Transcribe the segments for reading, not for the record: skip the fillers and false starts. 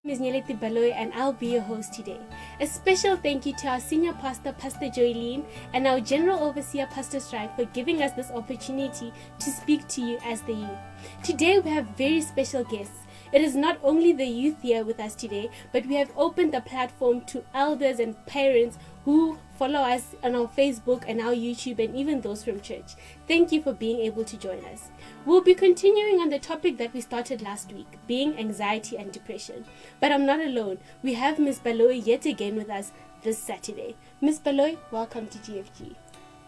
My name is Baloyi and I'll be your host today. A special thank you to our senior pastor, Pastor Joylene, and our general overseer, Pastor Strike, for giving us this opportunity to speak to you as the youth. Today we have very special guests. It is not only the youth here with us today, but we have opened the platform to elders and parents who follow us on our Facebook and our YouTube, and even those from church. Thank you for being able to join us. We'll be continuing on the topic that we started last week, being anxiety and depression. But I'm not alone. We have Ms. Baloyi yet again with us this Saturday. Ms. Baloyi, welcome to GFG.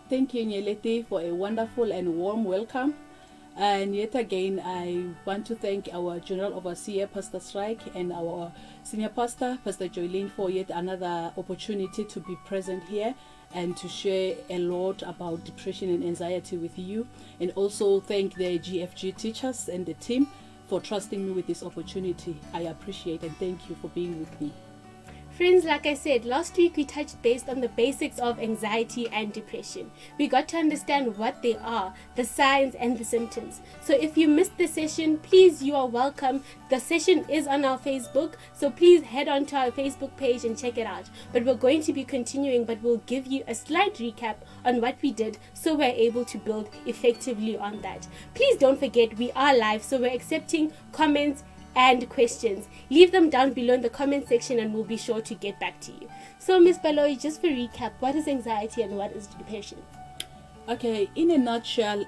Thank you, Nyeleti, for a wonderful and warm welcome. And yet again, I want to thank our General Overseer, Pastor Strike, and our Senior Pastor, Pastor Joylene, for yet another opportunity to be present here and to share a lot about depression and anxiety with you. And also thank the GFG teachers and the team for trusting me with this opportunity. I appreciate and thank you for being with me. Friends, like I said, last week we touched base on the basics of anxiety and depression. We got to understand what they are, the signs and the symptoms. So if you missed the session, please, you are welcome. The session is on our Facebook, so please head on to our Facebook page and check it out. But we're going to be continuing, but we'll give you a slight recap on what we did so we're able to build effectively on that. Please don't forget, we are live, so we're accepting comments and questions. Leave them down below in the comment section and we'll be sure to get back to you. So Ms. Baloyi, just for recap, what is anxiety and what is depression? Okay, in a nutshell,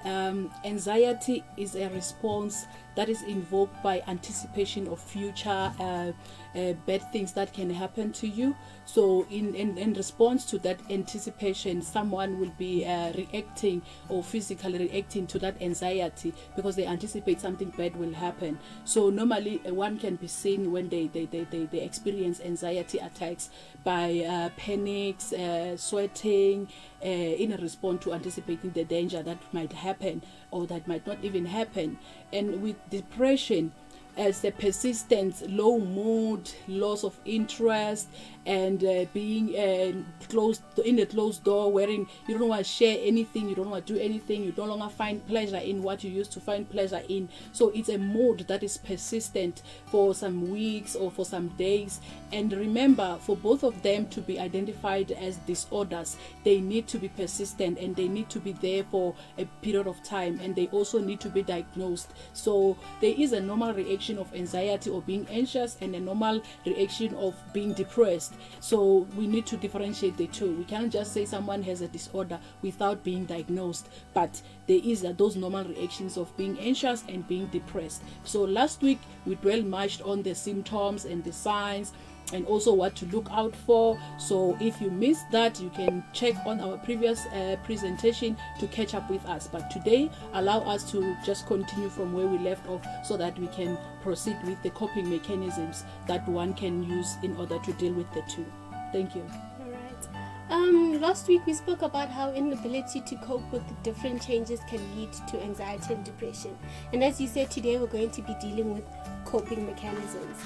anxiety is a response that is invoked by anticipation of future bad things that can happen to you. So in response to that anticipation, someone will be reacting or physically reacting to that anxiety because they anticipate something bad will happen. So normally one can be seen when they experience anxiety attacks by panics, sweating, in a response to anticipating the danger that might happen or that might not even happen. And with depression, as a persistent low mood, loss of interest, and being closed in a closed door, wherein you don't want to share anything, you don't want to do anything, you no longer find pleasure in what you used to find pleasure in. So it's a mood that is persistent for some weeks or for some days. And remember, for both of them to be identified as disorders, they need to be persistent and they need to be there for a period of time, and they also need to be diagnosed. So there is a normal reaction of anxiety or being anxious and a normal reaction of being depressed. So we need to differentiate the two. We can't just say someone has a disorder without being diagnosed, but there is those normal reactions of being anxious and being depressed. So last week we dwelled much on the symptoms and the signs and also what to look out for. So if you missed that, you can check on our previous presentation to catch up with us. But today, allow us to just continue from where we left off so that we can proceed with the coping mechanisms that one can use in order to deal with the two. Thank you. Last week we spoke about how inability to cope with the different changes can lead to anxiety and depression. And as you said, today we're going to be dealing with coping mechanisms.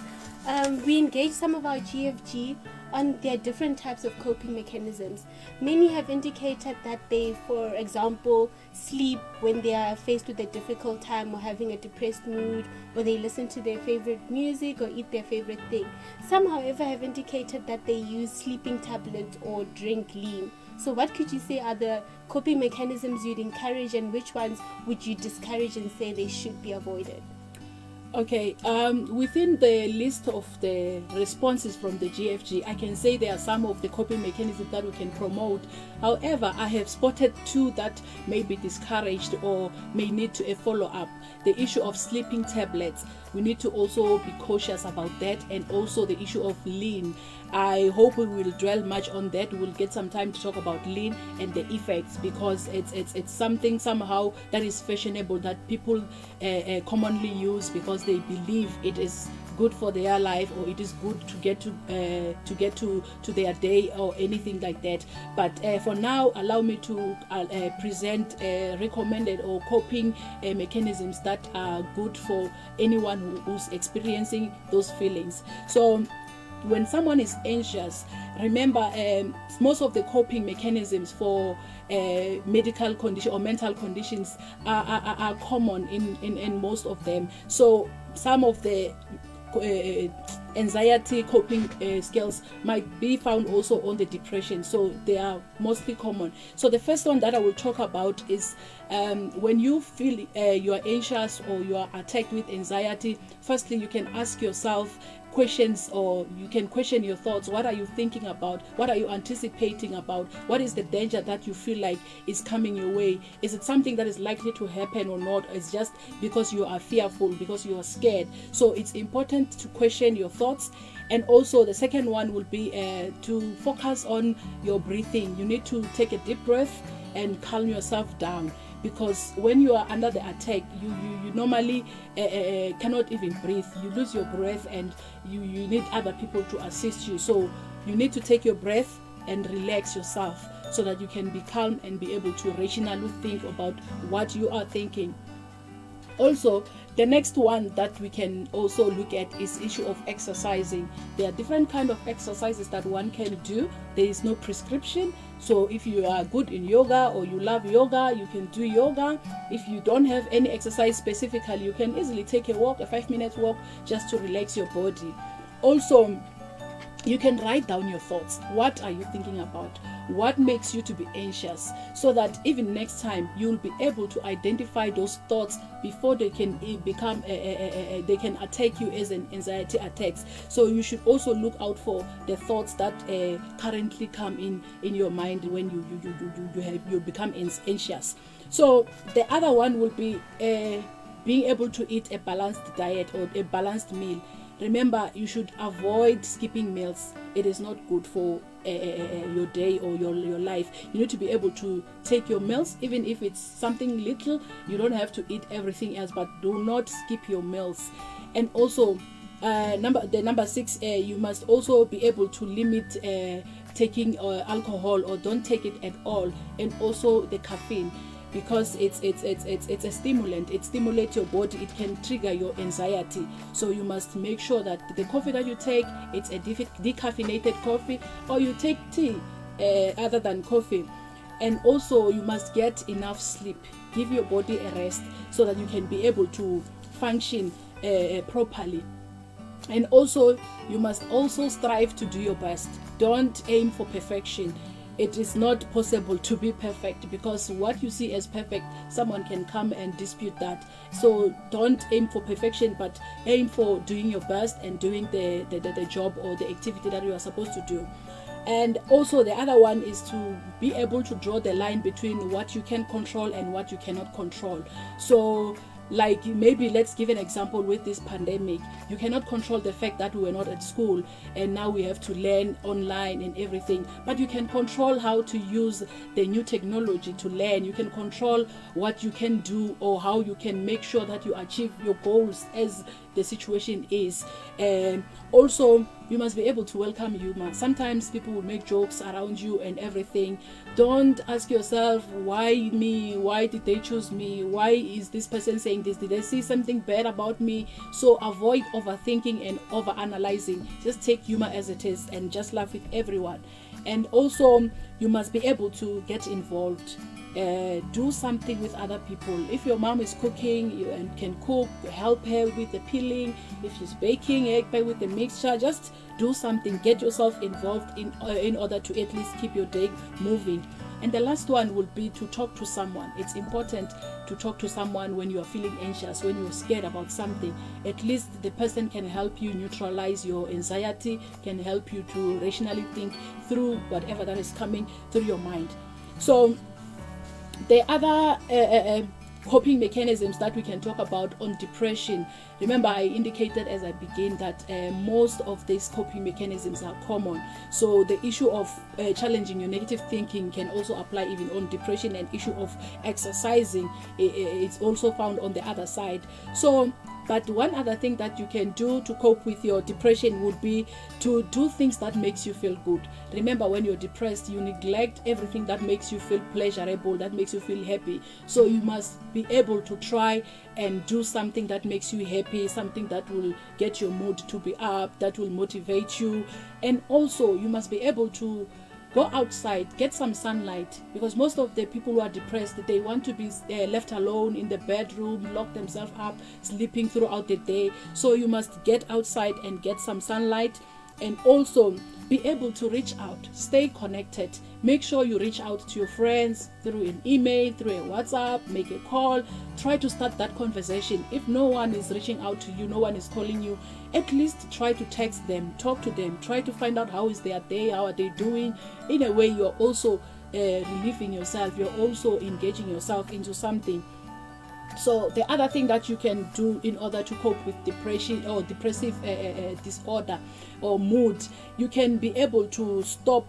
We engaged some of our GFG on their different types of coping mechanisms. Many have indicated that they, for example, sleep when they are faced with a difficult time or having a depressed mood, or they listen to their favorite music or eat their favorite thing. Some, however, have indicated that they use sleeping tablets or drink lean. So what could you say are the coping mechanisms you'd encourage, and which ones would you discourage and say they should be avoided? Okay, within the list of the responses from the GFG, I can say there are some of the coping mechanisms that we can promote. However, I have spotted two that may be discouraged or may need to a follow-up. The issue of sleeping tablets, we need to also be cautious about that, and also the issue of lean. I hope we will dwell much on that. We'll get some time to talk about lean and the effects, because it's something somehow that is fashionable that people commonly use because they believe it is good for their life, or it is good to get to their day or anything like that. But for now, allow me to present recommended or coping mechanisms that are good for anyone who's experiencing those feelings. So when someone is anxious, remember most of the coping mechanisms for medical condition or mental conditions are common in most of them. So some of the anxiety coping skills might be found also on the depression, so they are mostly common. So the first one that I will talk about is when you feel you are anxious or you are attacked with anxiety. Firstly, you can ask yourself questions, or you can question your thoughts. What are you thinking about? What are you anticipating about? What is the danger that you feel like is coming your way? Is it something that is likely to happen or not? It's just because you are fearful, because you are scared. So it's important to question your thoughts. And also the second one will be to focus on your breathing. You need to take a deep breath and calm yourself down, because when you are under the attack, you normally cannot even breathe. You lose your breath, and you need other people to assist you. So you need to take your breath and relax yourself so that you can be calm and be able to rationally think about what you are thinking. Also, the next one that we can also look at is issue of exercising. There are different kind of exercises that one can do. There is no prescription. So if you are good in yoga or you love yoga, you can do yoga. If you don't have any exercise specifically, you can easily take a walk, a 5-minute walk, just to relax your body. Also, you can write down your thoughts. What are you thinking about? What makes you to be anxious? So that even next time you'll be able to identify those thoughts before they can become they can attack you as an anxiety attacks. So you should also look out for the thoughts that currently come in your mind when you become anxious. So the other one will be being able to eat a balanced diet or a balanced meal. Remember, you should avoid skipping meals. It is not good for your day or your life. You need to be able to take your meals, even if it's something little. You don't have to eat everything else, but do not skip your meals. And also, number 6, you must also be able to limit taking alcohol, or don't take it at all. And also the caffeine, because it's a stimulant. It stimulates your body. It can trigger your anxiety. So you must make sure that the coffee that you take, it's a decaffeinated coffee, or you take tea other than coffee. And also you must get enough sleep. Give your body a rest so that you can be able to function properly. And also you must also strive to do your best. Don't aim for perfection. It is not possible to be perfect, because what you see as perfect, someone can come and dispute that. So don't aim for perfection, but aim for doing your best and doing the job or the activity that you are supposed to do. And also the other one is to be able to draw the line between what you can control and what you cannot control. So like, maybe let's give an example with this pandemic. You cannot control the fact that we were not at school and now we have to learn online and everything, but you can control how to use the new technology to learn. You can control what you can do, or how you can make sure that you achieve your goals as the situation is. And also you must be able to welcome humor. Sometimes people will make jokes around you and everything. Don't ask yourself, why me? Why did they choose me? Why is this person saying this? Did they see something bad about me? So avoid overthinking and overanalyzing. Just take humor as it is and just laugh with everyone. And also you must be able to get involved. Do something with other people. If your mom is cooking, you can cook, help her with the peeling. If she's baking egg pie with the mixture, just do something. Get yourself involved in order to at least keep your day moving. And the last one will be to talk to someone. It's important to talk to someone when you are feeling anxious, when you're scared about something. At least the person can help you neutralize your anxiety, can help you to rationally think through whatever that is coming through your mind. So the other coping mechanisms that we can talk about on depression. Remember, I indicated as I begin that most of these coping mechanisms are common. So the issue of challenging your negative thinking can also apply even on depression, and issue of exercising, it's also found on the other side. So but one other thing that you can do to cope with your depression would be to do things that makes you feel good. Remember, when you're depressed, you neglect everything that makes you feel pleasurable, that makes you feel happy. So you must be able to try and do something that makes you happy, something that will get your mood to be up, that will motivate you. And also you must be able to Go outside, get some sunlight, because most of the people who are depressed, they want to be left alone in the bedroom, lock themselves up, sleeping throughout the day. So you must get outside and get some sunlight, and also be able to reach out, stay connected. Make sure you reach out to your friends through an email, through a WhatsApp, make a call. Try to start that conversation. If no one is reaching out to you, no one is calling you, at least try to text them, talk to them, try to find out how is their day, how are they doing. In a way, you're also relieving yourself, you're also engaging yourself into something. So the other thing that you can do in order to cope with depression or depressive disorder or mood, you can be able to stop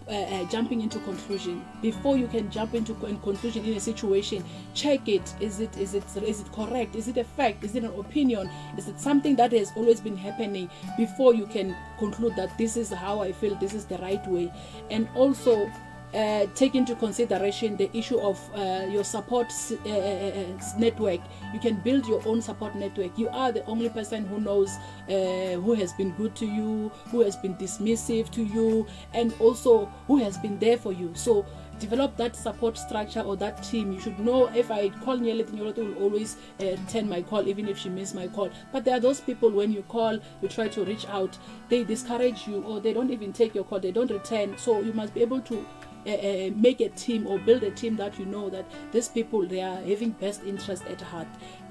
jumping into conclusion. Before you can jump into conclusion in a situation, check it. Is it correct? Is it a fact? Is it an opinion? Is it something that has always been happening? Before you can conclude that this is how I feel, this is the right way. And also take into consideration the issue of your support network. You can build your own support network. You are the only person who knows who has been good to you, who has been dismissive to you, and also who has been there for you. So develop that support structure or that team. You should know, if I call Nyelet will always return my call even if she missed my call. But there are those people, when you call, you try to reach out, they discourage you, or they don't even take your call, they don't return. So you must be able to make a team or build a team that you know that these people, they are having best interest at heart.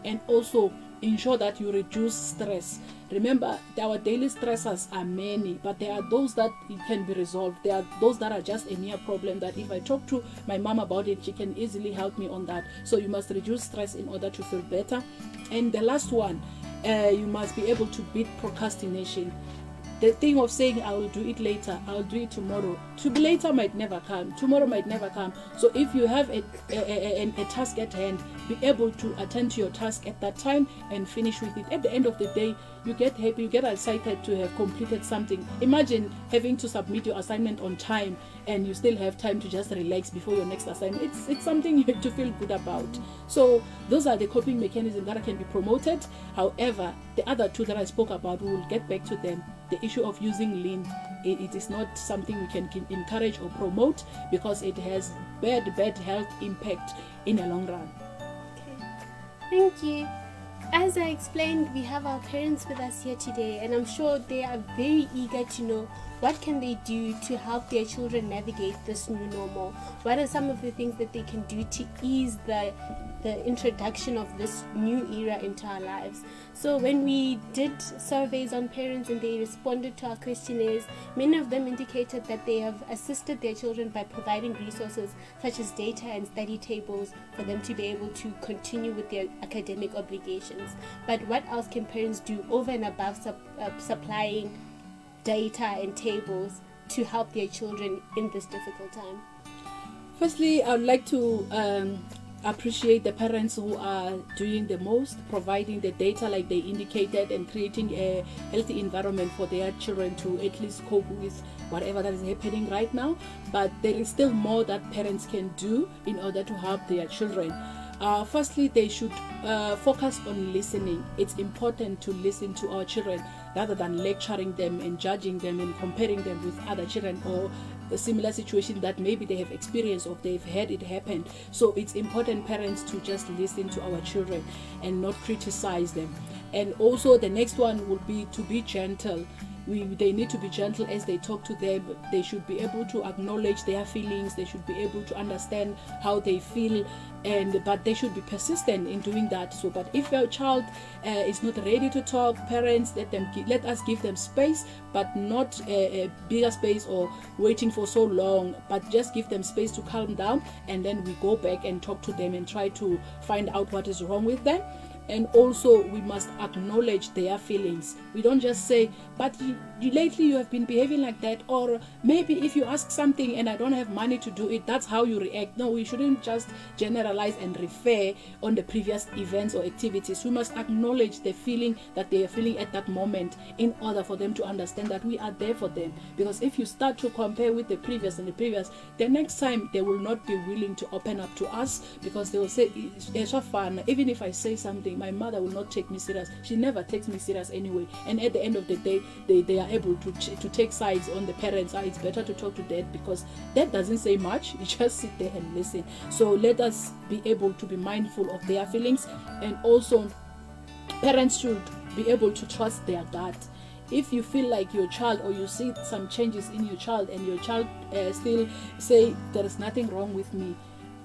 And also ensure that you reduce stress. Remember, our daily stressors are many, but there are those that it can be resolved. There are those that are just a mere problem that if I talk to my mom about it, she can easily help me on that. So you must reduce stress in order to feel better. And the last one, you must be able to beat procrastination. The thing of saying I will do it later, I'll do it tomorrow. Later might never come, tomorrow might never come. So if you have a task at hand, be able to attend to your task at that time and finish with it. At the end of the day, you get happy, you get excited to have completed something. Imagine having to submit your assignment on time and you still have time to just relax before your next assignment. It's something you have to feel good about. So those are the coping mechanisms that can be promoted. However, the other two that I spoke about, we will get back to them. The issue of using lean, it is not something we can encourage or promote because it has bad health impact in the long run. Okay, thank you. As I explained, we have our parents with us here today, and I'm sure they are very eager to know what can they do to help their children navigate this new normal. What are some of the things that they can do to ease the introduction of this new era into our lives? So when we did surveys on parents and they responded to our questionnaires, many of them indicated that they have assisted their children by providing resources such as data and study tables for them to be able to continue with their academic obligations. But what else can parents do over and above supplying data and tables to help their children in this difficult time? Firstly, I would like to appreciate the parents who are doing the most, providing the data like they indicated and creating a healthy environment for their children to at least cope with whatever that is happening right now. But there is still more that parents can do in order to help their children. Firstly, they should focus on listening. It's important to listen to our children rather than lecturing them and judging them and comparing them with other children or a similar situation that maybe they have experienced or they've had it happen. So it's important, parents, to just listen to our children and not criticize them. And also the next one would be to be gentle. They need to be gentle as they talk to them. They should be able to acknowledge their feelings. They should be able to understand how they feel, but they should be persistent in doing that. So, but if your child is not ready to talk, parents, let us give them space, but not a bigger space or waiting for so long. But just give them space to calm down, and then we go back and talk to them and try to find out what is wrong with them. And also we must acknowledge their feelings. We don't just say, but lately you have been behaving like that, or maybe if you ask something and I don't have money to do it, that's how you react. No, we shouldn't just generalize and refer on the previous events or activities. We must acknowledge the feeling that they are feeling at that moment in order for them to understand that we are there for them. Because if you start to compare with the previous, the next time they will not be willing to open up to us, because they will say, it's so fun. Even if I say something, saying, my mother will not take me serious. She never takes me serious anyway. And at the end of the day, they are able to take sides on the parents. It's better to talk to dad because dad doesn't say much. You just sit there and listen. So let us be able to be mindful of their feelings, and also parents should be able to trust their gut. If you feel like your child, or you see some changes in your child, and your child still say there is nothing wrong with me,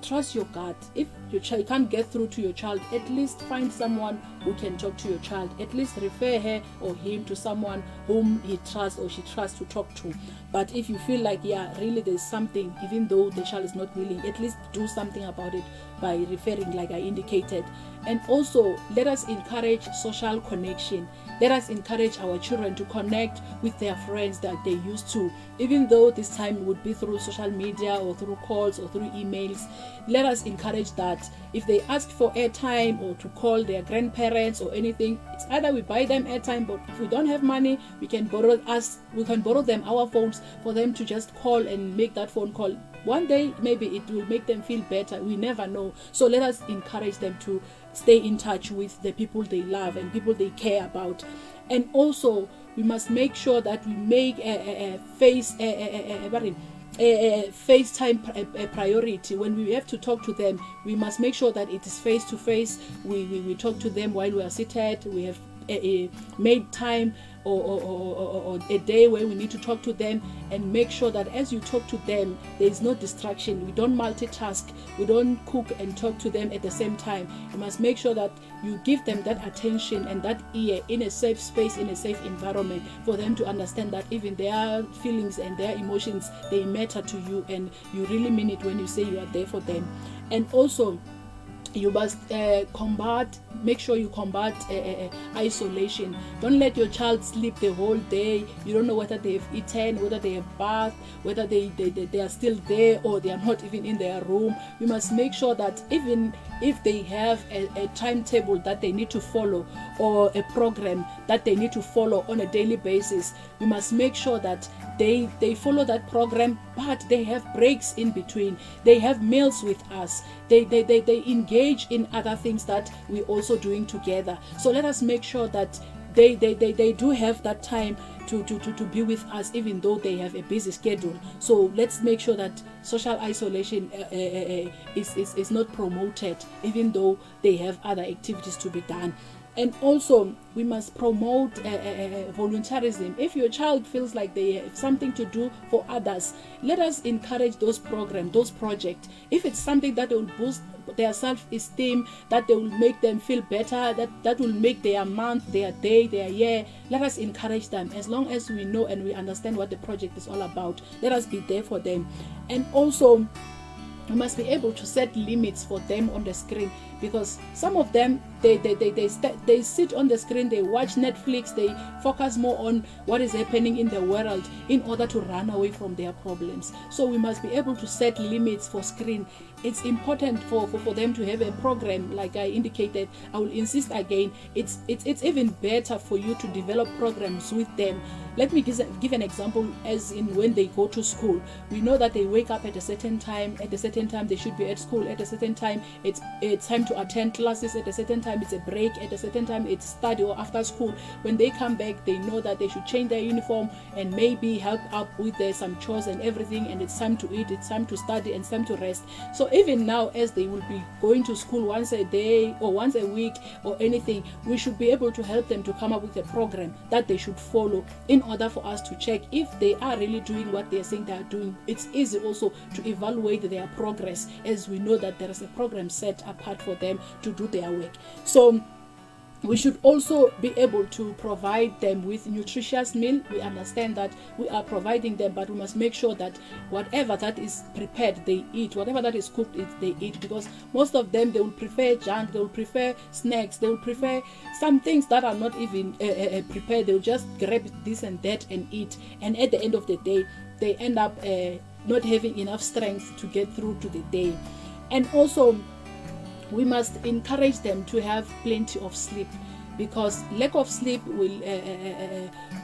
trust your gut. If your child can't get through to your child, at least find someone who can talk to your child. At least refer her or him to someone whom he trusts or she trusts to talk to. But if you feel like, yeah, really there's something, even though the child is not willing, at least do something about it by referring, like I indicated. And also, let us encourage social connection. Let us encourage our children to connect with their friends that they used to, even though this time would be through social media or through calls or through emails. Let us encourage that. If they ask for airtime or to call their grandparents or anything, it's either we buy them airtime, but if we don't have money, we can borrow them our phones for them to just call and make that phone call. One day maybe it will make them feel better. We never know. So let us encourage them to stay in touch with the people they love and people they care about. And also, we must make sure that we make FaceTime a priority. When we have to talk to them, we must make sure that it is face to face. We talk to them while we are seated. We have made time or a day where we need to talk to them, and make sure that as you talk to them, there is no distraction. We don't multitask. We don't cook and talk to them at the same time. You must make sure that you give them that attention and that ear in a safe space, in a safe environment, for them to understand that even their feelings and their emotions, they matter to you, and you really mean it when you say you are there for them. And also, you must make sure you combat isolation. Don't let your child sleep the whole day. You don't know whether they have eaten, whether they have bathed, whether they are still there, or they are not even in their room. You must make sure that even if they have a timetable that they need to follow, or a program that they need to follow on a daily basis, we must make sure that they follow that program, but they have breaks in between. They have meals with us. They engage in other things that we're also doing together. So let us make sure that they do have that time to be with us, even though they have a busy schedule. So let's make sure that social isolation is not promoted, even though they have other activities to be done. And also, we must promote voluntarism. If your child feels like they have something to do for others, let us encourage those programs, those projects. If it's something that will boost their self-esteem, that they will make them feel better, that will make their month, their day, their year, let us encourage them. As long as we know and we understand what the project is all about, let us be there for them. And also, we must be able to set limits for them on the screen, because some of them they sit on the screen, they watch Netflix, they focus more on what is happening in the world in order to run away from their problems. So we must be able to set limits for screen. It's important for them to have a program, like I indicated. I will insist again, it's even better for you to develop programs with them. Let me give an example, as in when they go to school. We know that they wake up at a certain time. At a certain time they should be at school. At a certain time it's time to attend classes. At a certain time it's a break. At a certain time it's study or after school. When they come back, they know that they should change their uniform and maybe help up with some chores and everything, and it's time to eat, it's time to study, and it's time to rest. So even now, as they will be going to school once a day or once a week or anything, we should be able to help them to come up with a program that they should follow in order for us to check if they are really doing what they are saying they are doing. It's easy also to evaluate their progress, as we know that there is a program set apart for them to do their work. So we should also be able to provide them with nutritious meal. We understand that we are providing them, but we must make sure that whatever that is prepared, they eat. Whatever that is cooked, they eat. Because most of them, they will prefer junk, they will prefer snacks, they will prefer some things that are not even prepared. They will just grab this and that and eat. And at the end of the day, they end up not having enough strength to get through to the day. And also, we must encourage them to have plenty of sleep. because lack of sleep will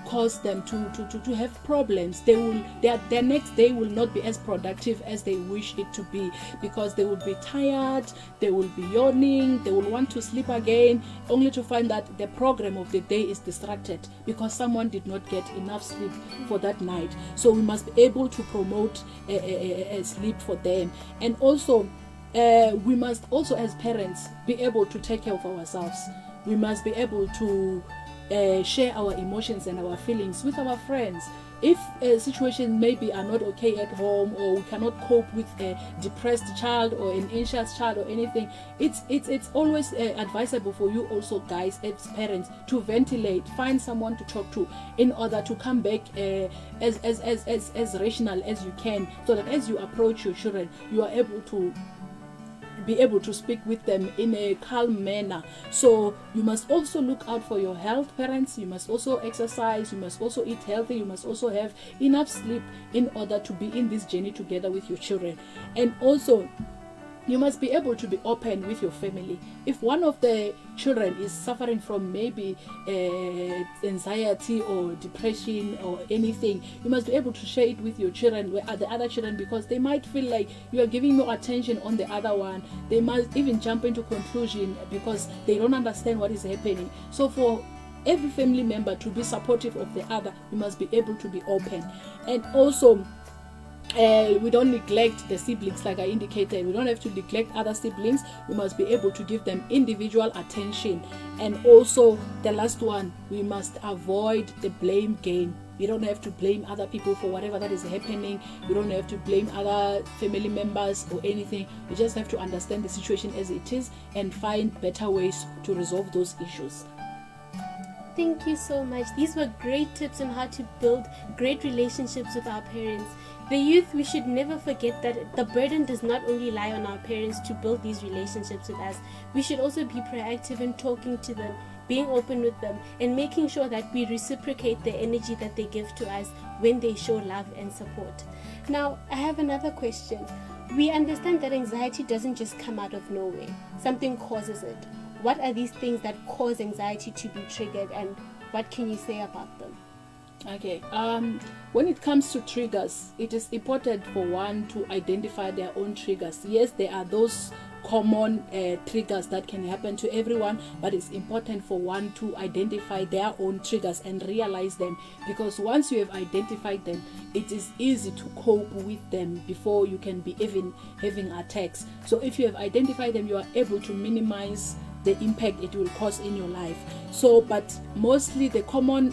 cause them to have problems. Their next day will not be as productive as they wish it to be, because they will be tired, they will be yawning, they will want to sleep again, only to find that the program of the day is distracted because someone did not get enough sleep for that night. So we must be able to promote sleep for them. And also we must also, as parents, be able to take care of ourselves. We must be able to share our emotions and our feelings with our friends. If situations maybe are not okay at home, or we cannot cope with a depressed child or an anxious child or anything, it's always advisable for you also, guys, as parents, to ventilate, find someone to talk to, in order to come back as rational as you can, so that as you approach your children, you are able to be able to speak with them in a calm manner. So you must also look out for your health, parents. You must also exercise, you must also eat healthy, you must also have enough sleep in order to be in this journey together with your children. And also you must be able to be open with your family. If one of the children is suffering from maybe anxiety or depression or anything, you must be able to share it with your children, the other children, because they might feel like you are giving more attention on the other one. They might even jump into conclusion because they don't understand what is happening. So for every family member to be supportive of the other, you must be able to be open. And also we don't neglect the siblings, like I indicated. We don't have to neglect other siblings. We must be able to give them individual attention. And also the last one, we must avoid the blame game. We don't have to blame other people for whatever that is happening. We don't have to blame other family members or anything. We just have to understand the situation as it is and find better ways to resolve those issues. Thank you so much. These were great tips on how to build great relationships with our parents. The youth, we should never forget that the burden does not only lie on our parents to build these relationships with us. We should also be proactive in talking to them, being open with them, and making sure that we reciprocate the energy that they give to us when they show love and support. Now, I have another question. We understand that anxiety doesn't just come out of nowhere. Something causes it. What are these things that cause anxiety to be triggered, and what can you say about them? Okay, when it comes to triggers, it is important for one to identify their own triggers. Yes, there are those common triggers that can happen to everyone, but it's important for one to identify their own triggers and realize them, because once you have identified them, it is easy to cope with them before you can be even having attacks. So if you have identified them, you are able to minimize the impact it will cause in your life. So, but mostly the common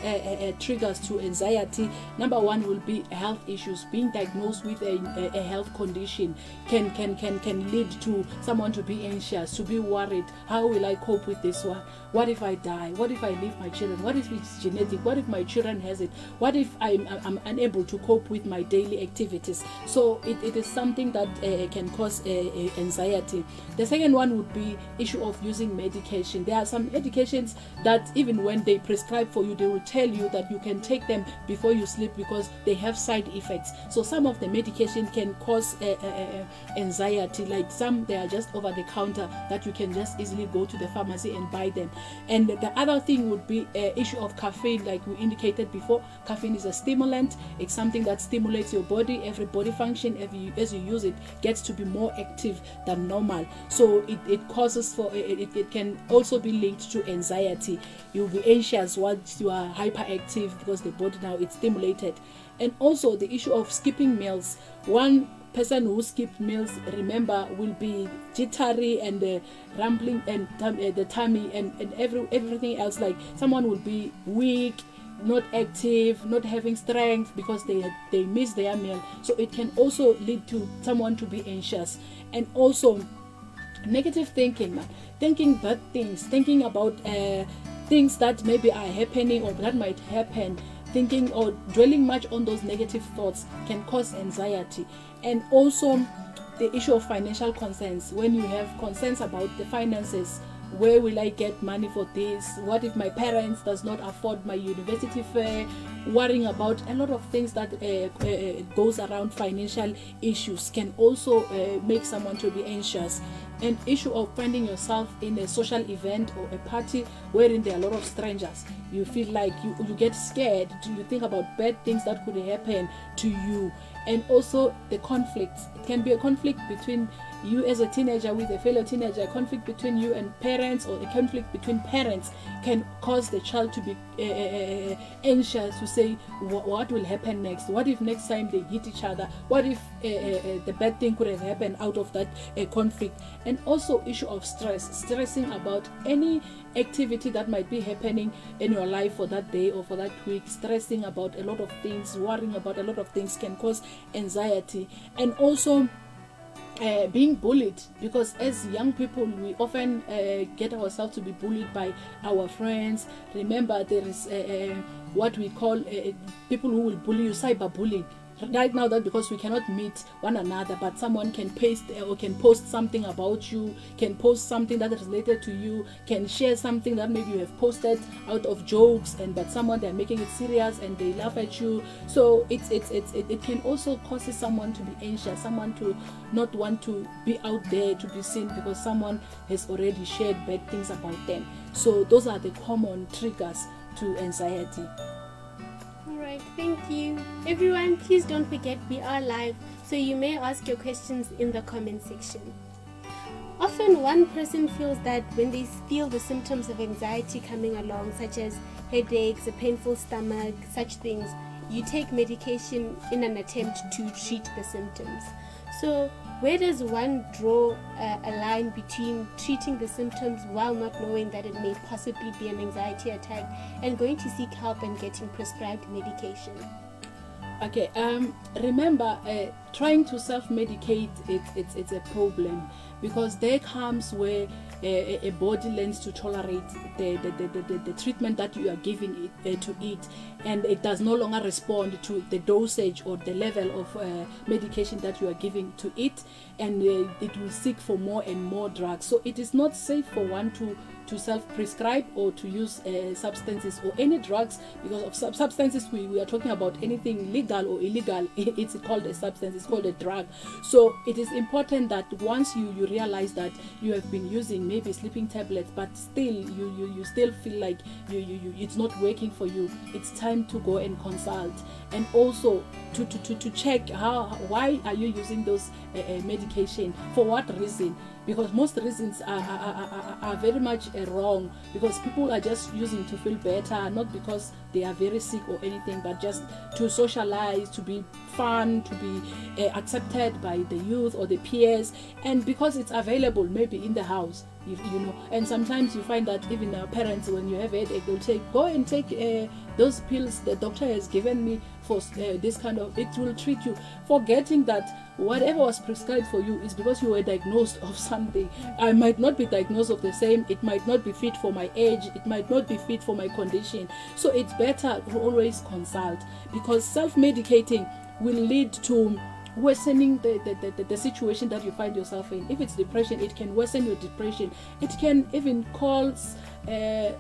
triggers to anxiety, number one will be health issues. Being diagnosed with a health condition can lead to someone to be anxious, to be worried. How will I cope with this one? What if I die? What if I leave my children? What if it's genetic? What if my children has it? What if I'm unable to cope with my daily activities? So it is something that can cause anxiety. The second one would be issue of using medication. There are some medications that even when they prescribe for you, they will tell you that you can take them before you sleep because they have side effects. So some of the medication can cause anxiety. Like some, they are just over the counter that you can just easily go to the pharmacy and buy them. And the other thing would be issue of caffeine. Like we indicated before, caffeine is a stimulant. It's something that stimulates your body. Every body function, as you use it, gets to be more active than normal. So it causes for it can also be linked to anxiety. You'll be anxious once you are hyperactive because the body now is stimulated. And also the issue of skipping meals. One person who skipped meals, remember, will be jittery and rambling and the tummy and everything else. Like someone will be weak, not active, not having strength because they miss their meal. So it can also lead to someone to be anxious. And also negative thinking bad things, thinking about things that maybe are happening or that might happen. Thinking or dwelling much on those negative thoughts can cause anxiety. And also the issue of financial concerns. When you have concerns about the finances, where will I get money for this? What if my parents does not afford my university fare? Worrying about a lot of things that goes around financial issues can also make someone to be anxious. An issue of finding yourself in a social event or a party wherein there are a lot of strangers. You feel like you get scared. You think about bad things that could happen to you. And also the conflicts. It can be a conflict between you as a teenager with a fellow teenager, a conflict between you and parents, or a conflict between parents can cause the child to be anxious, to say what will happen next, what if next time they hit each other, what if the bad thing could have happened out of that conflict. And also issue of stressing about any activity that might be happening in your life for that day or for that week. Stressing about a lot of things, worrying about a lot of things can cause anxiety. And also being bullied, because as young people we often get ourselves to be bullied by our friends. Remember, there is what we call people who will bully you, cyberbullying. Right now, that because we cannot meet one another, but someone can paste or can post something about you, can post something that is related to you, can share something that maybe you have posted out of jokes, but someone, they're making it serious and they laugh at you. So it can also cause someone to be anxious, someone to not want to be out there to be seen because someone has already shared bad things about them. So those are the common triggers to anxiety. Alright, thank you. Everyone, please don't forget we are live, so you may ask your questions in the comment section. Often one person feels that when they feel the symptoms of anxiety coming along, such as headaches, a painful stomach, such things, you take medication in an attempt to treat the symptoms. So where does one draw a line between treating the symptoms while not knowing that it may possibly be an anxiety attack and going to seek help and getting prescribed medication? Okay, remember, trying to self-medicate, it's a problem, because there comes where a body learns to tolerate the treatment that you are giving it to it, and it does no longer respond to the dosage or the level of medication that you are giving to it, and it will seek for more and more drugs. So it is not safe for one to self-prescribe or to use substances or any drugs, because of substances we are talking about anything legal or illegal. It's called a substance, it's called a drug. So it is important that once you realize that you have been using maybe sleeping tablets, but still you still feel like it's not working for you, it's time to go and consult, and also to check why are you using those medication, for what reason, because most reasons are very much wrong, because people are just using to feel better, not because they are very sick or anything, but just to socialize, to be fun, to be accepted by the youth or the peers, and because it's available maybe in the house, you know. And sometimes you find that even our parents, when you have headache, they'll say, go and take those pills the doctor has given me for this kind of, it will treat you, forgetting that whatever was prescribed for you is because you were diagnosed of something. I might not be diagnosed of the same, it might not be fit for my age, it might not be fit for my condition. So it's better to always consult, because self-medicating will lead to worsening the situation that you find yourself in. If it's depression, it can worsen your depression. It can even cause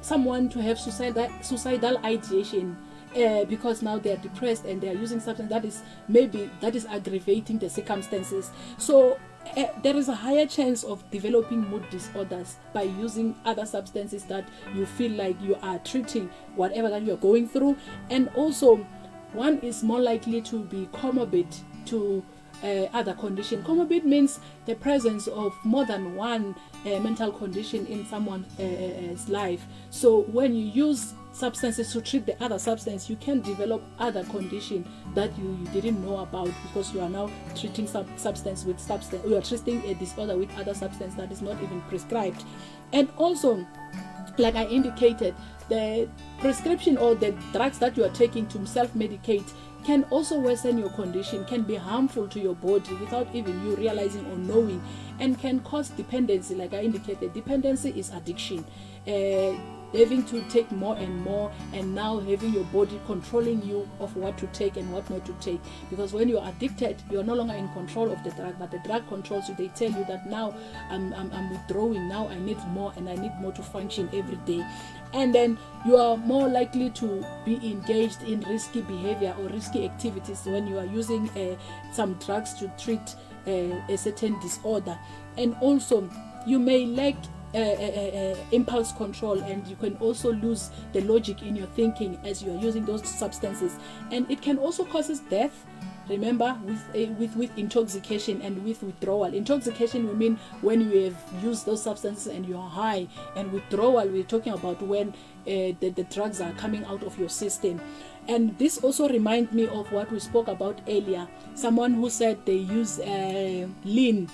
someone to have suicidal ideation, because now they are depressed and they are using something that is aggravating the circumstances. So there is a higher chance of developing mood disorders by using other substances that you feel like you are treating whatever that you are going through. And also, one is more likely to be comorbid to other condition. Comorbid means the presence of more than one mental condition in someone's life. So when you use substances to treat the other substance, you can develop other condition that you didn't know about, because you are now treating substance with substance. You are treating a disorder with other substance that is not even prescribed. And also, like I indicated, the prescription or the drugs that you are taking to self-medicate can also worsen your condition, can be harmful to your body without even you realizing or knowing, and can cause dependency. Like I indicated, dependency is addiction. Having to take more and more, and now having your body controlling you of what to take and what not to take. Because when you're addicted, you're no longer in control of the drug, but the drug controls you. They tell you that now I'm withdrawing, now I need more, and I need more to function every day. And then you are more likely to be engaged in risky behavior or risky activities when you are using some drugs to treat a certain disorder. And also, you may lack impulse control, and you can also lose the logic in your thinking as you are using those substances, and it can also cause death. Remember, with intoxication and with withdrawal. Intoxication, we mean when you have used those substances and you are high, and withdrawal, we're talking about when the drugs are coming out of your system. And this also reminds me of what we spoke about earlier. Someone who said they use lean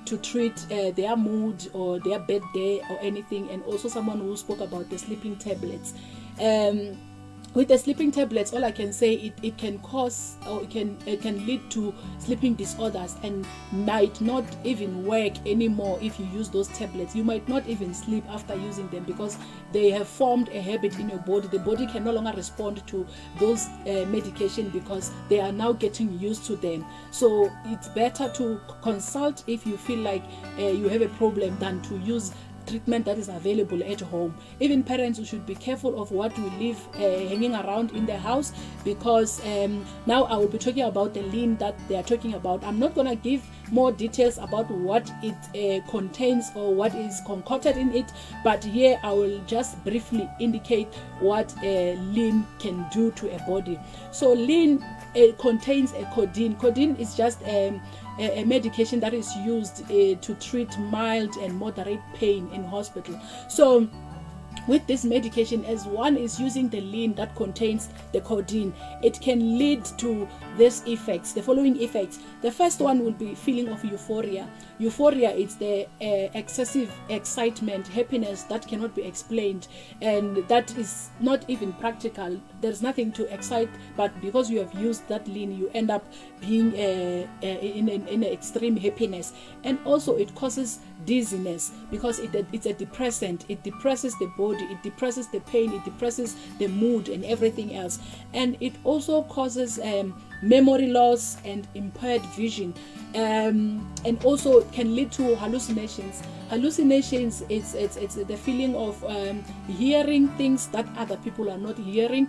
to treat their mood or their bad day or anything, and also someone who spoke about the sleeping tablets. With the sleeping tablets, all I can say, it can cause, or it can lead to sleeping disorders, and might not even work anymore if you use those tablets. You might not even sleep after using them, because they have formed a habit in your body. The body can no longer respond to those medication, because they are now getting used to them. So it's better to consult if you feel like you have a problem, than to use treatment that is available at home. Even parents, should be careful of what we leave hanging around in the house, because now I will be talking about the lean that they are talking about. I'm not going to give more details about what it contains or what is concocted in it, but here I will just briefly indicate what lean can do to a body. So lean contains a codeine. Codeine is just a medication that is used to treat mild and moderate pain in hospital. So with this medication, as one is using the lean that contains the codeine, it can lead to these effects, the following effects. The first one will be feeling of euphoria. Euphoria is the excessive excitement, happiness that cannot be explained, and that is not even practical. There's nothing to excite, but because you have used that lean, you end up being in an extreme happiness. And also it causes dizziness, because it's a depressant. It depresses the body, it depresses the pain, it depresses the mood and everything else. And it also causes memory loss and impaired vision, and also can lead to hallucinations. Hallucinations, it's the feeling of hearing things that other people are not hearing,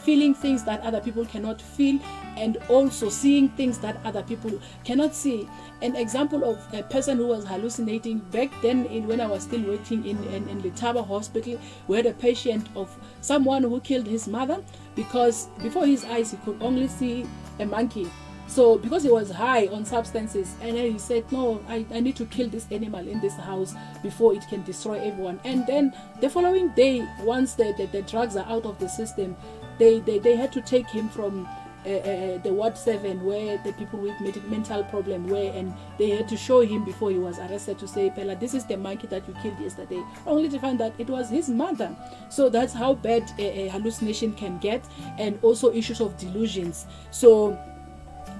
feeling things that other people cannot feel, and also seeing things that other people cannot see. An example of a person who was hallucinating back then, when I was still working in Letaba Hospital, we had a patient of someone who killed his mother, because before his eyes he could only see a monkey. So because he was high on substances, and then he said, no, I need to kill this animal in this house before it can destroy everyone. And then the following day, once the drugs are out of the system, they had to take him from the Ward 7, where the people with mental problem were, and they had to show him before he was arrested, to say, Pella, this is the monkey that you killed yesterday, only to find that it was his mother. So that's how bad a hallucination can get, and also issues of delusions. So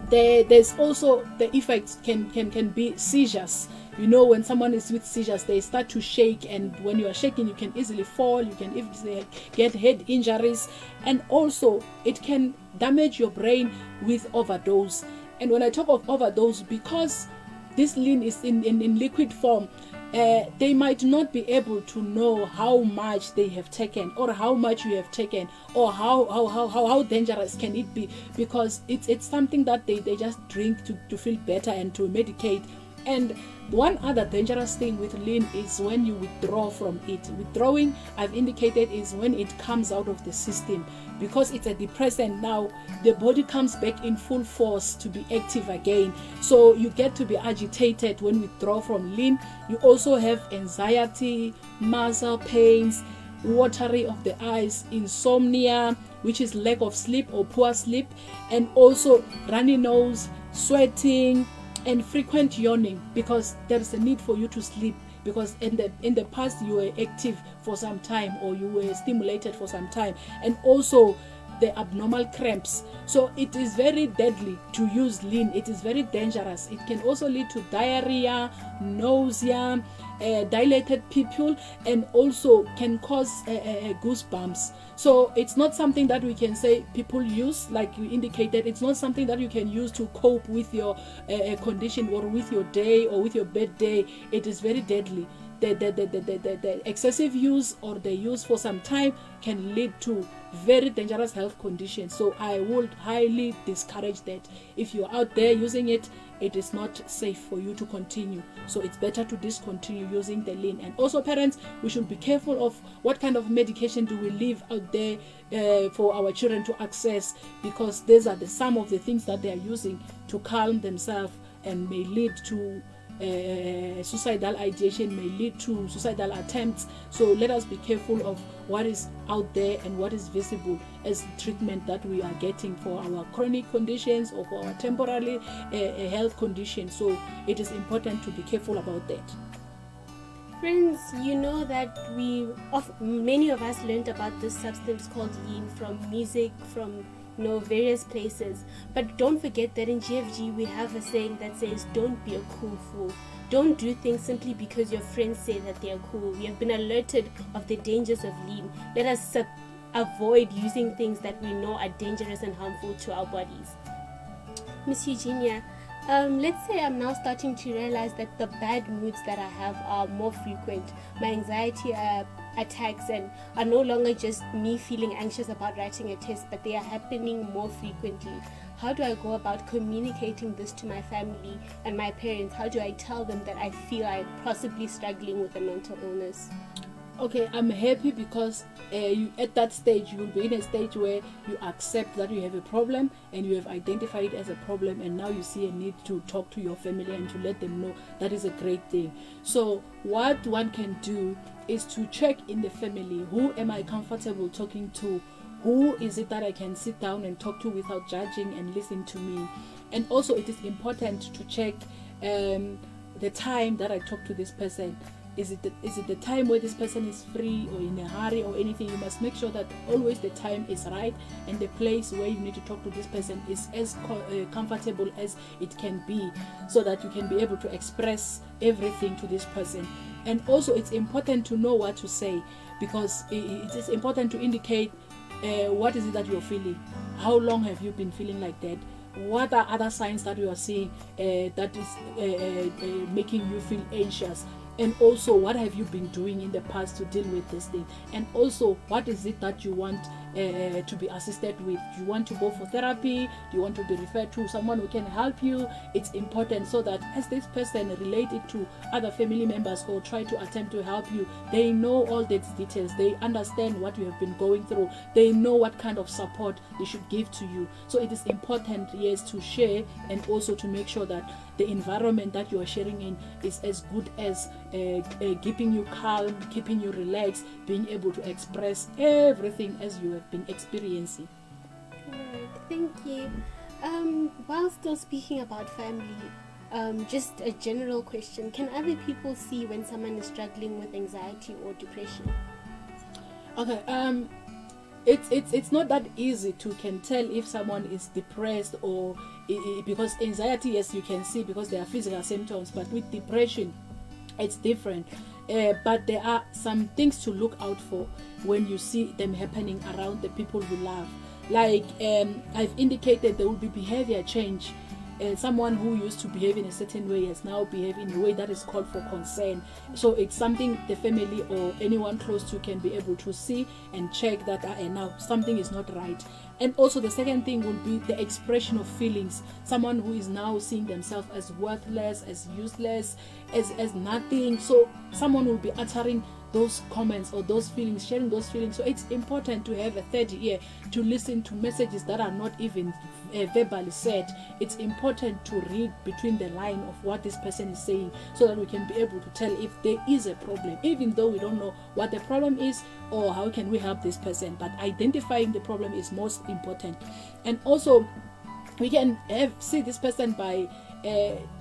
there's also the effects can be seizures. You know, when someone is with seizures, they start to shake, and when you are shaking, you can easily fall, you can easily get head injuries, and also it can damage your brain with overdose. And when I talk of overdose, because this lean is in liquid form, they might not be able to know how much they have taken, or how much you have taken, or how dangerous can it be, because it's something that they just drink to feel better and to medicate. And one other dangerous thing with lean is when you withdraw from it. Withdrawing, I've indicated, is when it comes out of the system. Because it's a depressant now, the body comes back in full force to be active again. So you get to be agitated when you withdraw from lean. You also have anxiety, muscle pains, watery of the eyes, insomnia, which is lack of sleep or poor sleep, and also runny nose, sweating, and frequent yawning, because there is a need for you to sleep, because in the past you were active for some time, or you were stimulated for some time. And also the abnormal cramps. So it is very deadly to use lean. It is very dangerous. It can also lead to diarrhea, nausea, dilated pupil, and also can cause goosebumps. So it's not something that we can say people use, like you indicated. It's not something that you can use to cope with your condition, or with your day, or with your bad day. It is very deadly. the excessive use or the use for some time can lead to very dangerous health conditions. So I would highly discourage that. If you're out there using it, it is not safe for you to continue. So it's better to discontinue using the lean. And also, parents, we should be careful of what kind of medication do we leave out there for our children to access, because these are some of the things that they are using to calm themselves and may lead to suicidal ideation, may lead to suicidal attempts. So let us be careful of what is out there and what is visible as treatment that we are getting for our chronic conditions or for our temporary health conditions. So it is important to be careful about that. Friends, you know that many of us learned about this substance called lean from music, from various places. But don't forget that in GFG we have a saying that says, don't be a cool fool. Don't do things simply because your friends say that they are cool. We have been alerted of the dangers of lean. Let us avoid using things that we know are dangerous and harmful to our bodies. Miss Eugenia, let's say I'm now starting to realize that the bad moods that I have are more frequent. My anxiety attacks and are no longer just me feeling anxious about writing a test, but they are happening more frequently. How do I go about communicating this to my family and my parents? How do I tell them that I feel I'm possibly struggling with a mental illness? Okay, I'm happy because you at that stage, you will be in a stage where you accept that you have a problem and you have identified it as a problem, and now you see a need to talk to your family and to let them know. That is a great thing. So what one can do is to check in the family. Who am I comfortable talking to? Who is it that I can sit down and talk to without judging and listen to me? And also it is important to check the time that I talk to this person. Is it the time where this person is free or in a hurry or anything? You must make sure that always the time is right and the place where you need to talk to this person is as comfortable as it can be, so that you can be able to express everything to this person. And also it's important to know what to say, because it is important to indicate what is it that you're feeling. How long have you been feeling like that? What are other signs that you are seeing that is making you feel anxious? And also, what have you been doing in the past to deal with this thing? And also, what is it that you want to be assisted with? Do you want to go for therapy? Do you want to be referred to someone who can help you? It's important so that as this person relate it to other family members or try to attempt to help you, they know all these details. They understand what you have been going through. They know what kind of support they should give to you. So it is important, yes, to share and also to make sure that the environment that you are sharing in is as good as keeping you calm, keeping you relaxed, being able to express everything as you have been experiencing. Alright, thank you. While still speaking about family, just a general question: can other people see when someone is struggling with anxiety or depression? Okay, it's not that easy to can tell if someone is depressed or because anxiety, yes, you can see because there are physical symptoms, but with depression it's different. But there are some things to look out for when you see them happening around the people you love. Like I've indicated, there will be behavior change. Someone who used to behave in a certain way has now behaved in a way that is called for concern. So it's something the family or anyone close to can be able to see and check that now something is not right. And also the second thing will be the expression of feelings. Someone who is now seeing themselves as worthless, as useless, as nothing. So someone will be uttering those comments or those feelings, sharing those feelings. So it's important to have a third ear to listen to messages that are not even verbally said. It's important to read between the line of what this person is saying, so that we can be able to tell if there is a problem, even though we don't know what the problem is or how can we help this person. But identifying the problem is most important. And also we can see this person by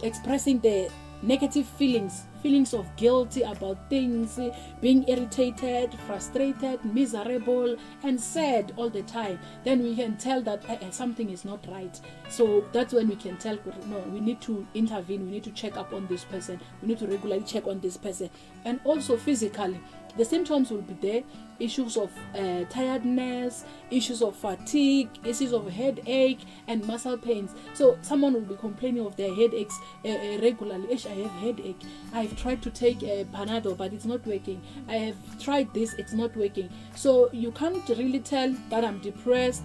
expressing the negative feelings of guilty about things, being irritated, frustrated, miserable, and sad all the time. Then we can tell that something is not right. So that's when we can tell, no, we need to intervene, we need to check up on this person, we need to regularly check on this person. And also physically, the symptoms will be there. Issues of tiredness, issues of fatigue, issues of headache and muscle pains. So someone will be complaining of their headaches regularly. I have headache. I've tried to take a Panadol, but it's not working. I have tried this, it's not working. So you can't really tell that I'm depressed,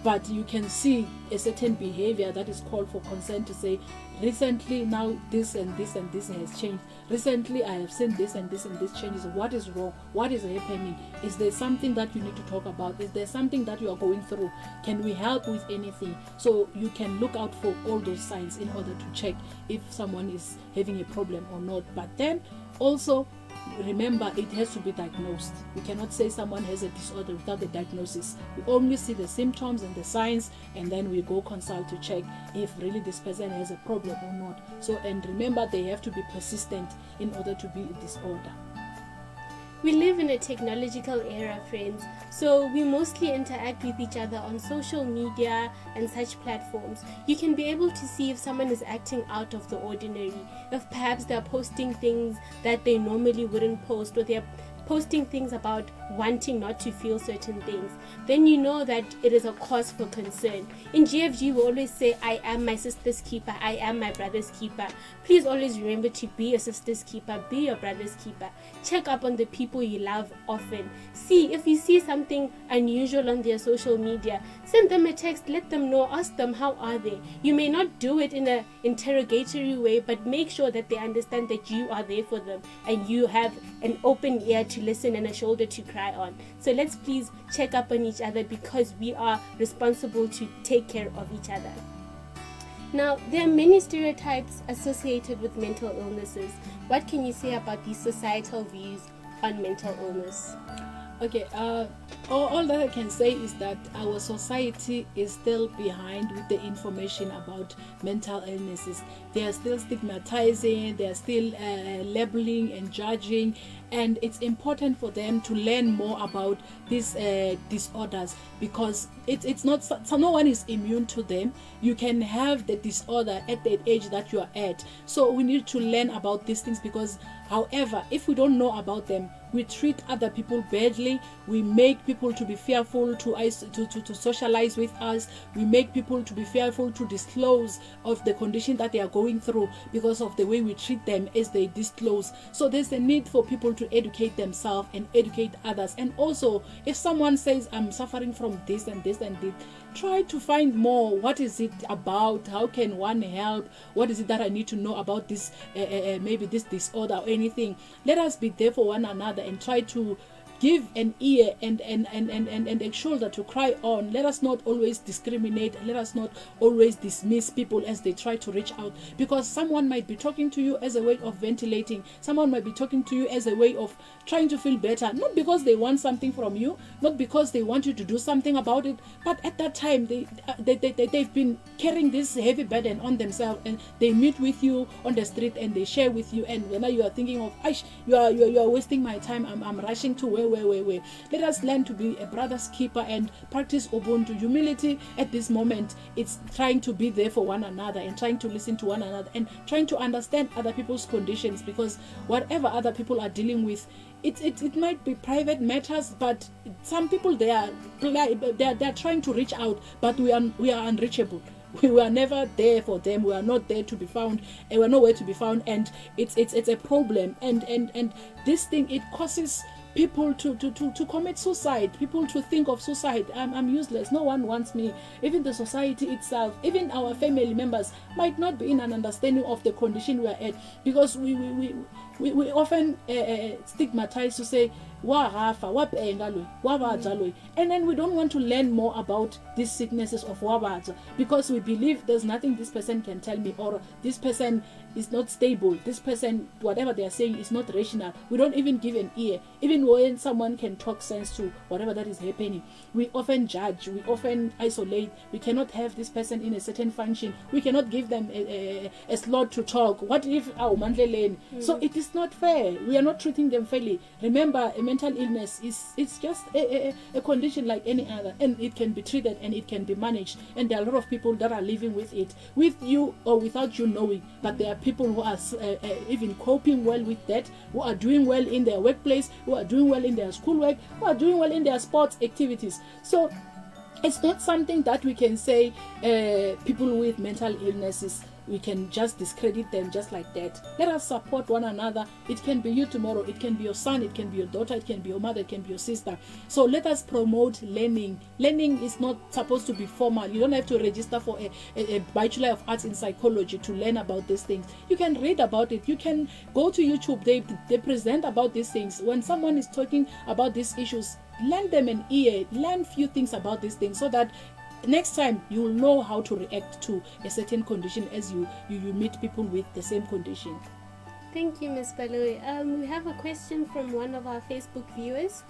but you can see a certain behavior that is called for concern to say, recently now this and this and this has changed. Recently I have seen this and this and this changes. What is wrong? What is happening? Is there something that you need to talk about? Is there something that you are going through? Can we help with anything? So you can look out for all those signs in order to check if someone is having a problem or not. But then also remember, it has to be diagnosed. We cannot say someone has a disorder without the diagnosis. We only see the symptoms and the signs, and then we go consult to check if really this person has a problem or not. So, and remember, they have to be persistent in order to be a disorder. We live in a technological era, friends, so we mostly interact with each other on social media and such platforms. You can be able to see if someone is acting out of the ordinary, if perhaps they're posting things that they normally wouldn't post, or they're posting things about wanting not to feel certain things. Then you know that it is a cause for concern. In GFG, we always say, I am my sister's keeper, I am my brother's keeper. Please always remember to be your sister's keeper, be your brother's keeper. Check up on the people you love often. See if you see something unusual on their social media, send them a text, let them know, ask them how are they. You may not do it in an interrogatory way, but make sure that they understand that you are there for them and you have an open ear to listen and a shoulder to cry on. So let's please check up on each other, because we are responsible to take care of each other. Now, there are many stereotypes associated with mental illnesses. What can you say about these societal views on mental illness? Okay, all that I can say is that our society is still behind with the information about mental illnesses. They are still stigmatizing, they are still labeling and judging, and it's important for them to learn more about these disorders, because it's not, so no one is immune to them. You can have the disorder at the age that you are at. So we need to learn about these things, because however, if we don't know about them, we treat other people badly. We make people to be fearful to socialize with us. We make people to be fearful to disclose of the condition that they are going through, because of the way we treat them as they disclose. So there's a need for people to educate themselves and educate others. And also, if someone says, I'm suffering from this and this and this, try to find more. What is it about? How can one help? What is it that I need to know about this, maybe this disorder or anything? Let us be there for one another and try to give an ear and a shoulder to cry on. Let us not always discriminate. Let us not always dismiss people as they try to reach out, because someone might be talking to you as a way of ventilating. Someone might be talking to you as a way of trying to feel better, not because they want something from you, not because they want you to do something about it, but at that time they've been carrying this heavy burden on themselves, and they meet with you on the street and they share with you, and now you are thinking of, you are wasting my time, I'm rushing to where. Let us learn to be a brother's keeper and practice Ubuntu. Humility at this moment, it's trying to be there for one another and trying to listen to one another and trying to understand other people's conditions, because whatever other people are dealing with, it might be private matters, but some people they are trying to reach out, but we are unreachable. We were never there for them. We are not there to be found, and we're nowhere to be found, and it's a problem. And this thing, it causes people to commit suicide, people to think of suicide. I'm useless, no one wants me. Even the society itself, even our family members might not be in an understanding of the condition we are at, because we often stigmatize to say, and then we don't want to learn more about these sicknesses of wabaja, because we believe there's nothing this person can tell me, or this person is not stable, this person, whatever they are saying is not rational. We don't even give an ear. Even when someone can talk sense to whatever that is happening, we often judge, we often isolate. We cannot have this person in a certain function, we cannot give them a slot to talk. What if our mandleleni? So it is it's not fair. We are not treating them fairly. Remember, a mental illness it's just a condition like any other, and it can be treated and it can be managed. And there are a lot of people that are living with it, with you or without you knowing. But there are people who are even coping well with that, who are doing well in their workplace, who are doing well in their schoolwork, who are doing well in their sports activities. So it's not something that we can say people with mental illnesses, we can just discredit them just like that. Let us support one another. It can be you tomorrow, it can be your son, it can be your daughter, it can be your mother, it can be your sister. So let us promote learning. Learning is not supposed to be formal. You don't have to register for a Bachelor of Arts in Psychology to learn about these things. You can read about it. You can go to YouTube. They present about these things. When someone is talking about these issues, lend them an ear, learn few things about these things, so that next time you will know how to react to a certain condition as you meet people with the same condition. Thank you, Ms. Baloyi. We have a question from one of our Facebook viewers.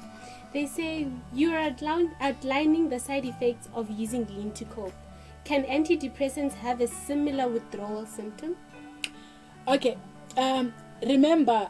They say, you are outlining the side effects of using lean to cope. Can antidepressants have a similar withdrawal symptom? Okay, remember,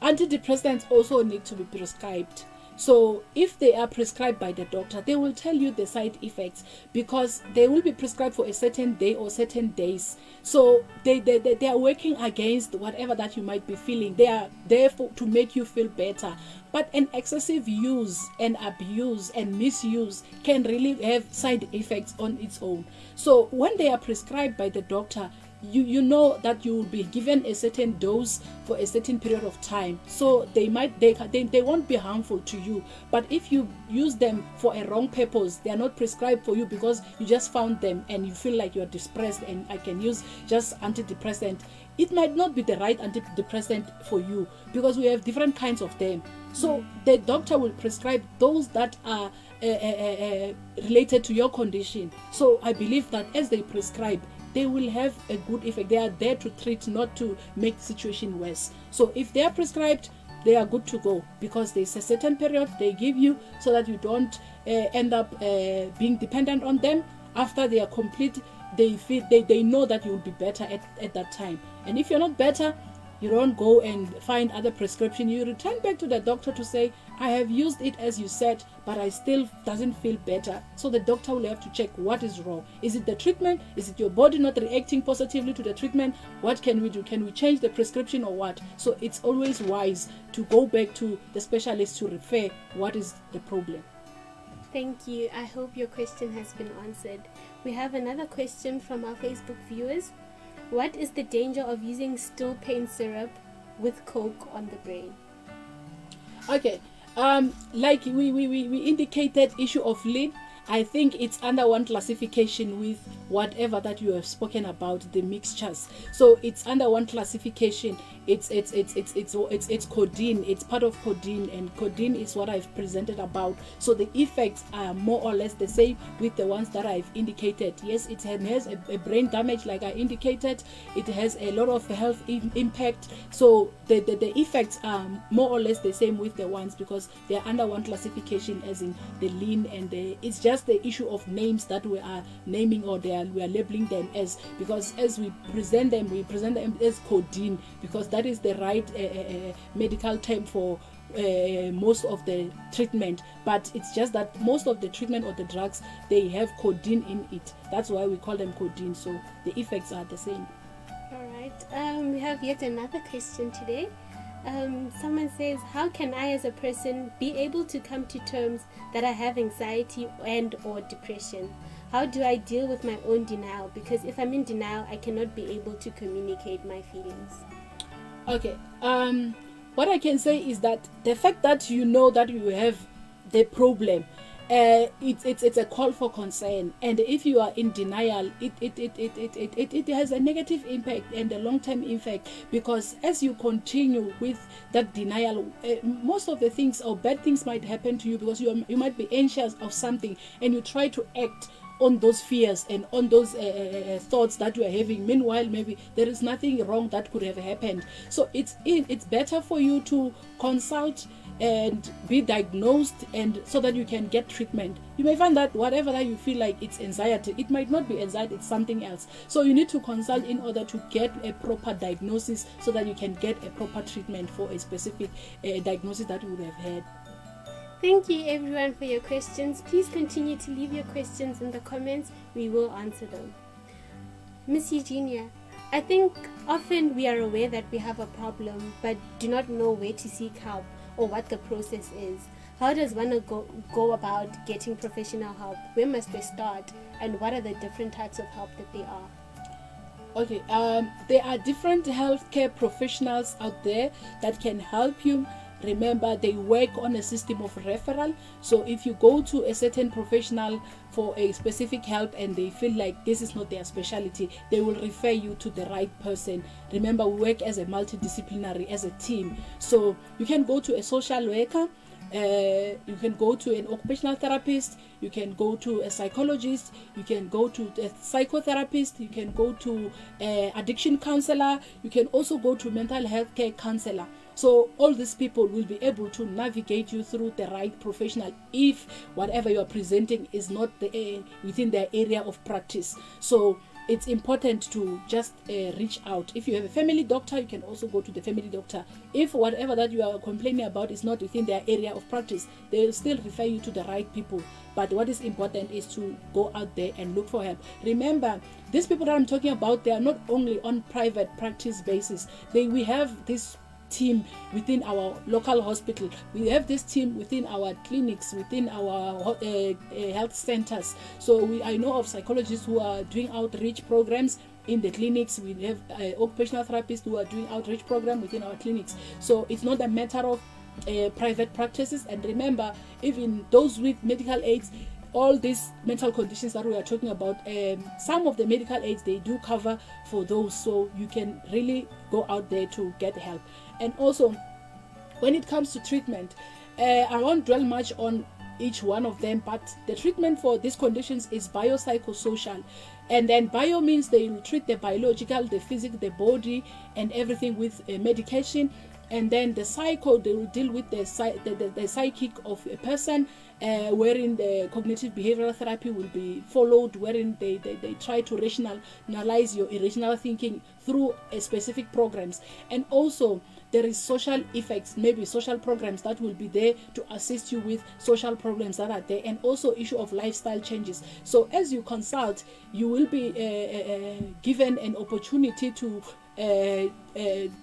antidepressants also need to be prescribed. So if they are prescribed by the doctor, they will tell you the side effects, because they will be prescribed for a certain day or certain days. So they are working against whatever that you might be feeling. They are there to make you feel better. But an excessive use and abuse and misuse can really have side effects on its own. So when they are prescribed by the doctor, you know that you will be given a certain dose for a certain period of time, so they won't be harmful to you. But if you use them for a wrong purpose, they are not prescribed for you because you just found them and you feel like you're depressed and I can use just antidepressant, it might not be the right antidepressant for you, because we have different kinds of them. So the doctor will prescribe those that are related to your condition. So I believe that as they prescribe, they will have a good effect. They are there to treat, not to make the situation worse. So if they are prescribed, they are good to go, because there's a certain period they give you so that you don't end up being dependent on them. After they are complete, they know that you will be better at that time. And if you're not better, you don't go and find other prescription. You return back to the doctor to say, I have used it as you said, but I still doesn't feel better. So the doctor will have to check what is wrong. Is it the treatment? Is it your body not reacting positively to the treatment? What can we do? Can we change the prescription or what? So it's always wise to go back to the specialist to refer what is the problem. Thank you. I hope your question has been answered. We have another question from our Facebook viewers. What is the danger of using still pain syrup with coke on the brain? Okay, like we indicated, issue of lean, I think it's under one classification with whatever that you have spoken about, the mixtures. So it's under one classification. It's codeine. It's part of codeine, and codeine is what I've presented about. So the effects are more or less the same with the ones that I've indicated. Yes, it has a brain damage, like I indicated. It has a lot of health impact. So the effects are more or less the same with the ones, because they are under one classification, as in the lean and it's just the issue of names that we are naming, or we are labeling them as, because as we present them as codeine, because that is the right medical term for most of the treatment. But it's just that most of the treatment or the drugs, they have codeine in it. That's why we call them codeine. So the effects are the same. All right. We have yet another question today. Someone says, how can I as a person be able to come to terms that I have anxiety and or depression? How do I deal with my own denial? Because if I'm in denial, I cannot be able to communicate my feelings. Okay, what I can say is that the fact that you know that you have the problem, it's a call for concern, and if you are in denial, it has a negative impact and a long-term impact, because as you continue with that denial, most of the things or bad things might happen to you, because you might be anxious of something and you try to act on those fears and on those thoughts that you are having. Meanwhile, maybe there is nothing wrong that could have happened. So it's better for you to consult and be diagnosed, and so that you can get treatment. You may find that whatever that you feel like it's anxiety, it might not be anxiety, it's something else. So you need to consult in order to get a proper diagnosis, so that you can get a proper treatment for a specific diagnosis that you would have had. Thank you everyone for your questions. Please continue to leave your questions in the comments. We will answer them. Miss Eugenia, I think often we are aware that we have a problem but do not know where to seek help or what the process is. How does one go about getting professional help? Where must they start? And what are the different types of help that there are? Okay, there are different healthcare professionals out there that can help you. Remember, they work on a system of referral. So if you go to a certain professional for a specific help and they feel like this is not their specialty, they will refer you to the right person. Remember, we work as a multidisciplinary, as a team. So you can go to a social worker, you can go to an occupational therapist, you can go to a psychologist, you can go to a psychotherapist, you can go to an addiction counselor, you can also go to mental health care counselor. So all these people will be able to navigate you through the right professional if whatever you are presenting is not within their area of practice. So it's important to just reach out. If you have a family doctor, you can also go to the family doctor. If whatever that you are complaining about is not within their area of practice, they will still refer you to the right people. But what is important is to go out there and look for help. Remember, these people that I'm talking about, they are not only on private practice basis. We have this team within our local hospital, we have this team within our clinics, within our health centers. So I know of psychologists who are doing outreach programs in the clinics. We have occupational therapists who are doing outreach program within our clinics. So it's not a matter of private practices. And remember, even those with medical aids, all these mental conditions that we are talking about, some of the medical aids, they do cover for those. So you can really go out there to get help. And also, when it comes to treatment, I won't dwell much on each one of them, but the treatment for these conditions is biopsychosocial. And then bio means they will treat the biological, the physical, the body, and everything with medication. And then the psycho, they will deal with the psychic of a person, wherein the cognitive behavioral therapy will be followed, wherein they try to rationalize your irrational thinking through a specific programs. And also there is social effects, maybe social programs that will be there to assist you with social problems that are there, and also issue of lifestyle changes. So as you consult, you will be given an opportunity to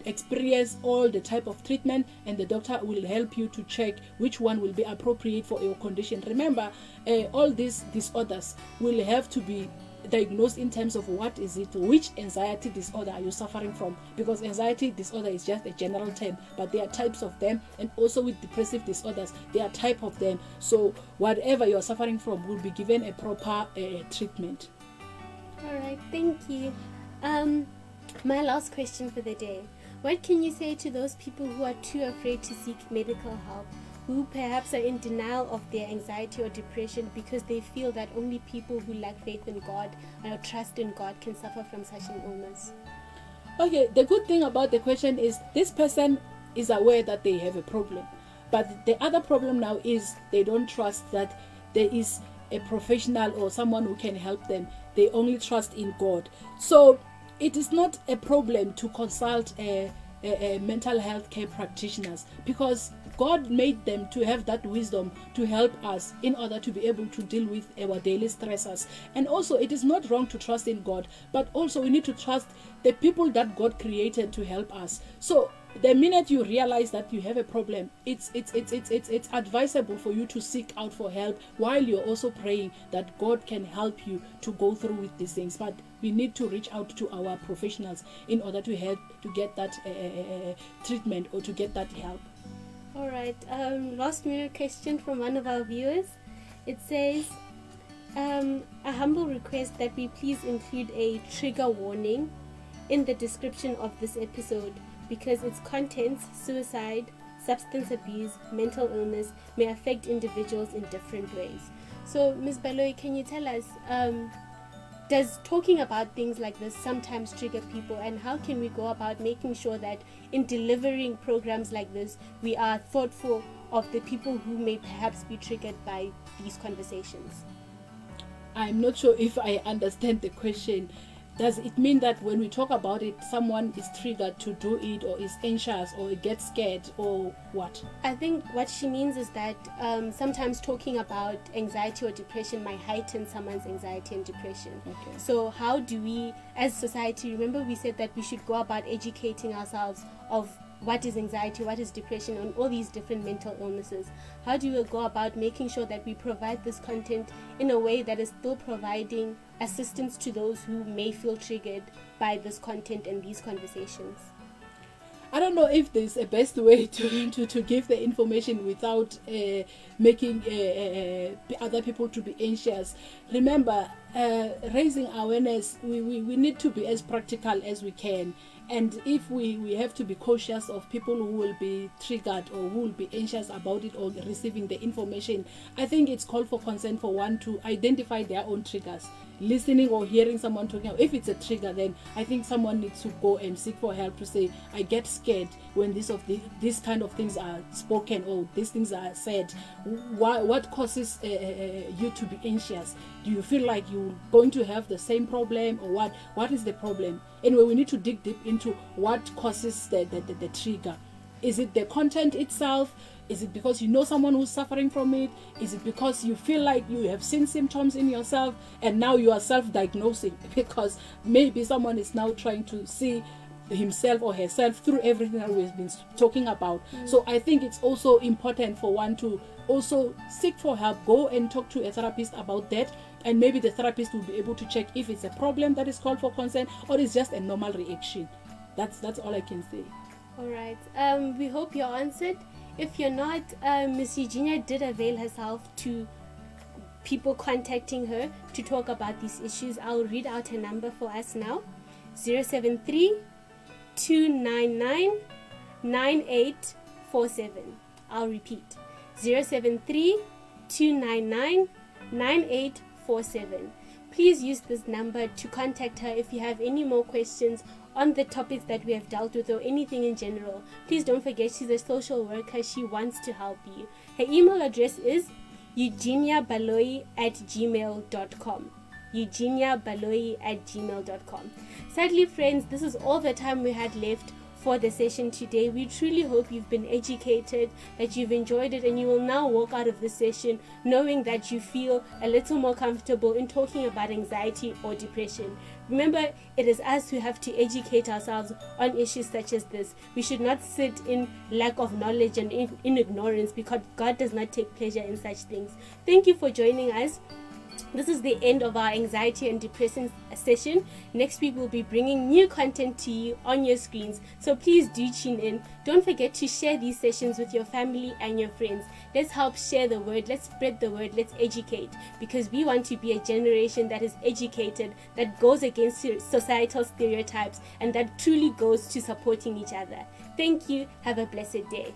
experience all the type of treatment, and the doctor will help you to check which one will be appropriate for your condition. Remember, all these disorders will have to be diagnosed in terms of what is it, which anxiety disorder are you suffering from, because anxiety disorder is just a general term, but there are types of them, and also with depressive disorders there are type of them. So whatever you are suffering from will be given a proper treatment. All right, thank you. My last question for the day: what can you say to those people who are too afraid to seek medical help, who perhaps are in denial of their anxiety or depression because they feel that only people who lack faith in God or trust in God can suffer from such an illness? Okay, the good thing about the question is this person is aware that they have a problem, but the other problem now is they don't trust that there is a professional or someone who can help them. They only trust in God. So it is not a problem to consult a mental health care practitioners, because God made them to have that wisdom to help us in order to be able to deal with our daily stressors. And also, it is not wrong to trust in God, but also we need to trust the people that God created to help us. So the minute you realize that you have a problem, it's advisable for you to seek out for help, while you're also praying that God can help you to go through with these things. But we need to reach out to our professionals in order to help to get that treatment or to get that help. All right, last minute question from one of our viewers. It says, a humble request that we please include a trigger warning in the description of this episode, because its contents, suicide, substance abuse, mental illness, may affect individuals in different ways. So, Ms. Baloyi, can you tell us, does talking about things like this sometimes trigger people, and how can we go about making sure that in delivering programs like this, we are thoughtful of the people who may perhaps be triggered by these conversations? I'm not sure if I understand the question. Does it mean that when we talk about it, someone is triggered to do it, or is anxious, or gets scared, or what? I think what she means is that sometimes talking about anxiety or depression might heighten someone's anxiety and depression. Okay. So how do we, as society, remember we said that we should go about educating ourselves of what is anxiety, what is depression, and all these different mental illnesses. How do we go about making sure that we provide this content in a way that is still providing assistance to those who may feel triggered by this content and these conversations? I don't know if there's a best way to give the information without making other people to be anxious. Remember, raising awareness, we need to be as practical as we can. And if we have to be cautious of people who will be triggered or who will be anxious about it or receiving the information, I think it's called for concern for one to identify their own triggers. Listening or hearing someone talking, if it's a trigger, then I think someone needs to go and seek for help to say, I get scared when these kind of things are spoken or these things are said. What causes you to be anxious? Do you feel like you're going to have the same problem, or what is the problem? Anyway, we need to dig deep into what causes the trigger. Is it the content itself? Is it because you know someone who's suffering from it? Is it because you feel like you have seen symptoms in yourself and now you are self-diagnosing because maybe someone is now trying to see himself or herself through everything that we've been talking about? So I think it's also important for one to also seek for help, go and talk to a therapist about that, and maybe the therapist will be able to check if it's a problem that is called for concern or it's just a normal reaction. That's all I can say. All right. We hope you're answered. If you're not, Miss Eugenia did avail herself to people contacting her to talk about these issues. I'll read out her number for us now. 073-299-9847. I'll repeat. 073-299-9847. Please use this number to contact her if you have any more questions on the topics that we have dealt with or anything in general. Please don't forget, she's a social worker. She wants to help you. Her email address is eugeniabaloyi@gmail.com. eugeniabaloyi@gmail.com. Sadly, friends, this is all the time we had left for the session today. We truly hope you've been educated, that you've enjoyed it, and you will now walk out of the session knowing that you feel a little more comfortable in talking about anxiety or depression. Remember, it is us who have to educate ourselves on issues such as this. We should not sit in lack of knowledge and in ignorance, because God does not take pleasure in such things. Thank you for joining us. This is the end of our anxiety and depression session. Next week we'll be bringing new content to you on your screens, so please do tune in. Don't forget to share these sessions with your family and your friends. Let's help share the word, let's spread the word, let's educate, because we want to be a generation that is educated, that goes against societal stereotypes, and that truly goes to supporting each other. Thank you. Have a blessed day.